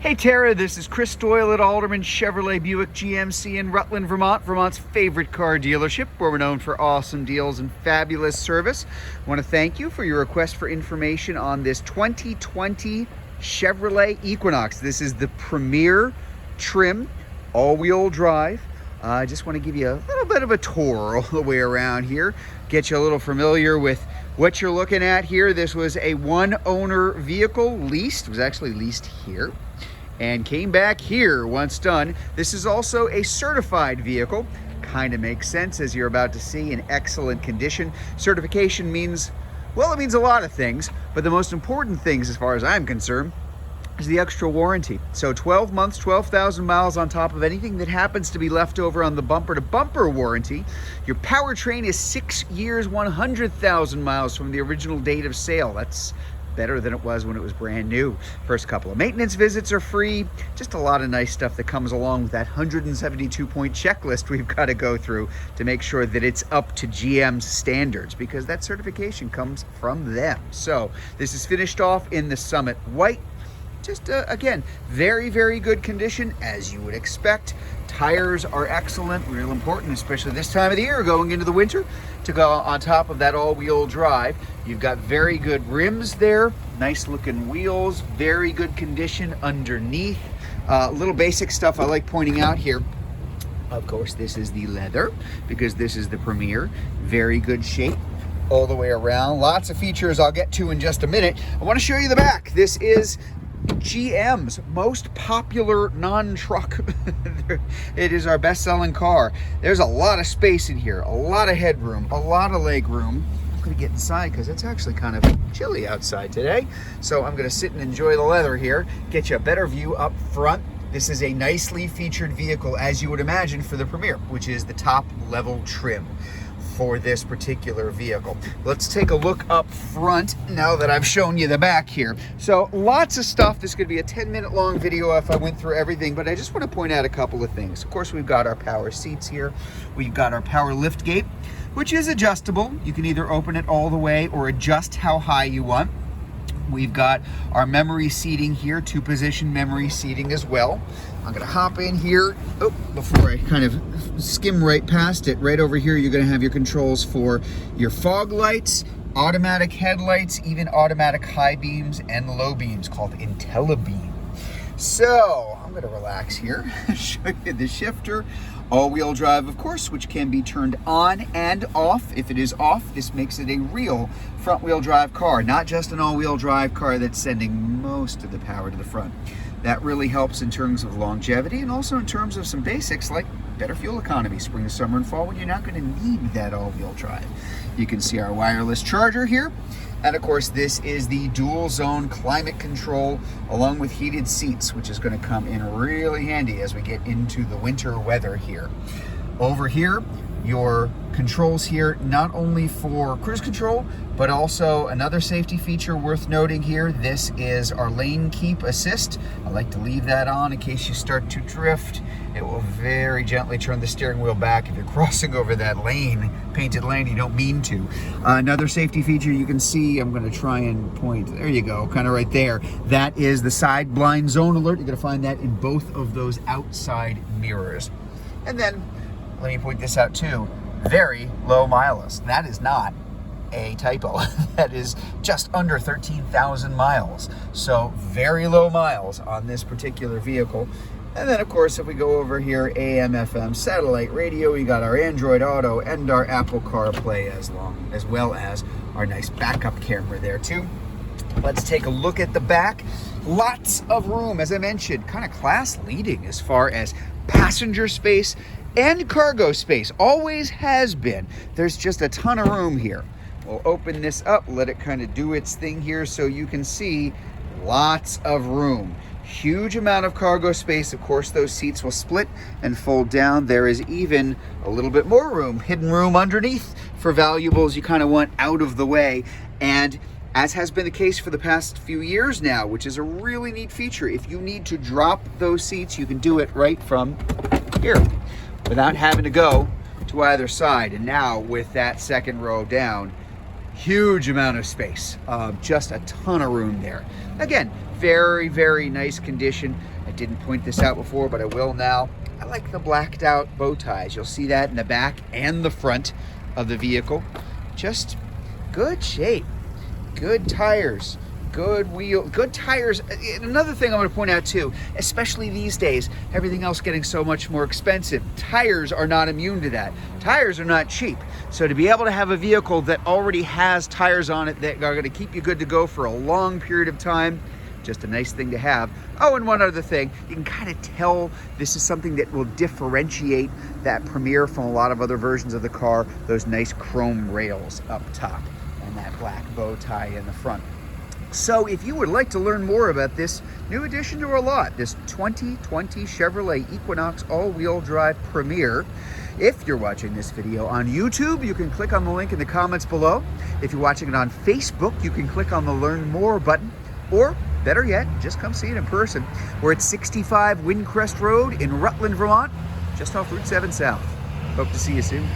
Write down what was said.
Hey Tara, this is Chris Doyle at Alderman Chevrolet Buick GMC in Rutland, Vermont, Vermont's favorite car dealership, where we're known for awesome deals and fabulous service. I want to thank you for your request for information on this 2020 Chevrolet Equinox. This is the premier trim, all-wheel drive. I just want to give you a little bit of a tour all the way around here, get you a little familiar with what you're looking at here. This was a one-owner vehicle, leased. It was actually leased here and came back here once done. This is also a certified vehicle. Kind of makes sense, as you're about to see, in excellent condition. Certification means, well, it means a lot of things, but the most important things, as far as I'm concerned, is the extra warranty. So 12 months, 12,000 miles on top of anything that happens to be left over on the bumper-to-bumper warranty. Your powertrain is 6 years, 100,000 miles from the original date of sale. That's better than it was when it was brand new. First couple of maintenance visits are free. Just a lot of nice stuff that comes along with that 172-point checklist we've got to go through to make sure that it's up to GM's standards, because that certification comes from them. So this is finished off in the Summit White. Just, again, very, very good condition, as you would expect. Tires are excellent, real important, especially this time of the year, going into the winter, to go on top of that all-wheel drive. You've got very good rims there, nice looking wheels, very good condition underneath. Little basic stuff I like pointing out here. Of course, this is the leather, because this is the Premier. Very good shape all the way around. Lots of features I'll get to in just a minute. I want to show you the back. This is GM's most popular non-truck. It is our best-selling car. There's a lot of space in here, a lot of headroom, a lot of leg room. I'm going to get inside because it's actually kind of chilly outside today. So I'm going to sit and enjoy the leather here, get you a better view up front. This is a nicely featured vehicle, as you would imagine, for the Premier, which is the top level trim for this particular vehicle. Let's take a look up front now that I've shown you the back here. So lots of stuff. This could be a 10-minute long video if I went through everything, but I just want to point out a couple of things. Of course, we've got our power seats here. We've got our power lift gate, which is adjustable. You can either open it all the way or adjust how high you want. We've got our memory seating here, 2-position memory seating as well. I'm gonna hop in here. Oh, before I kind of skim right past it, right over here, you're gonna have your controls for your fog lights, automatic headlights, even automatic high beams and low beams, called IntelliBeam. So I'm gonna relax here, show you the shifter. All-wheel drive, of course, which can be turned on and off. If it is off, this makes it a real front-wheel drive car, not just an all-wheel drive car that's sending most of the power to the front. That really helps in terms of longevity, and also in terms of some basics like better fuel economy, spring, summer, and fall, when you're not going to need that all-wheel drive. You can see our wireless charger here. And of course, this is the dual zone climate control, along with heated seats, which is going to come in really handy as we get into the winter weather here. Over here, your controls here, not only for cruise control, but also another safety feature worth noting here. This is our lane keep assist. I like to leave that on in case you start to drift. It will very gently turn the steering wheel back if you're crossing over that lane, painted lane, you don't mean to. Another safety feature you can see, I'm going to try and point, there you go, kind of right there. That is the side blind zone alert. You're going to find that in both of those outside mirrors. And then, let me point this out too, very low miles. That is not a typo. That is just under 13,000 miles. So very low miles on this particular vehicle. And then of course, if we go over here, AM, FM, satellite radio, we got our Android Auto and our Apple CarPlay, as well as our nice backup camera there too. Let's take a look at the back. Lots of room, as I mentioned, kind of class leading as far as passenger space and cargo space. Always has been. There's just a ton of room here. We'll open this up, let it kind of do its thing here so you can see lots of room. Huge amount of cargo space. Of course, those seats will split and fold down. There is even a little bit more room, hidden room underneath for valuables you kind of want out of the way. And as has been the case for the past few years now, which is a really neat feature, if you need to drop those seats, you can do it right from here without having to go to either side. And now with that second row down, huge amount of space, just a ton of room there. Again, Very, very nice condition. I didn't point this out before, but I will now. I like the blacked out bow ties. You'll see that in the back and the front of the vehicle. Just good shape, good tires, good wheel, good tires. And another thing I'm going to point out too, especially these days, everything else getting so much more expensive. Tires are not immune to that. Tires are not cheap. So to be able to have a vehicle that already has tires on it that are going to keep you good to go for a long period of time, just a nice thing to have. Oh, and one other thing, you can kind of tell this is something that will differentiate that Premier from a lot of other versions of the car, those nice chrome rails up top and that black bow tie in the front. So if you would like to learn more about this new addition to our lot, this 2020 Chevrolet Equinox all-wheel drive Premier, if you're watching this video on YouTube, you can click on the link in the comments below. If you're watching it on Facebook, you can click on the Learn More button, or better yet, just come see it in person. We're at 65 Windcrest Road in Rutland, Vermont, just off Route 7 South. Hope to see you soon.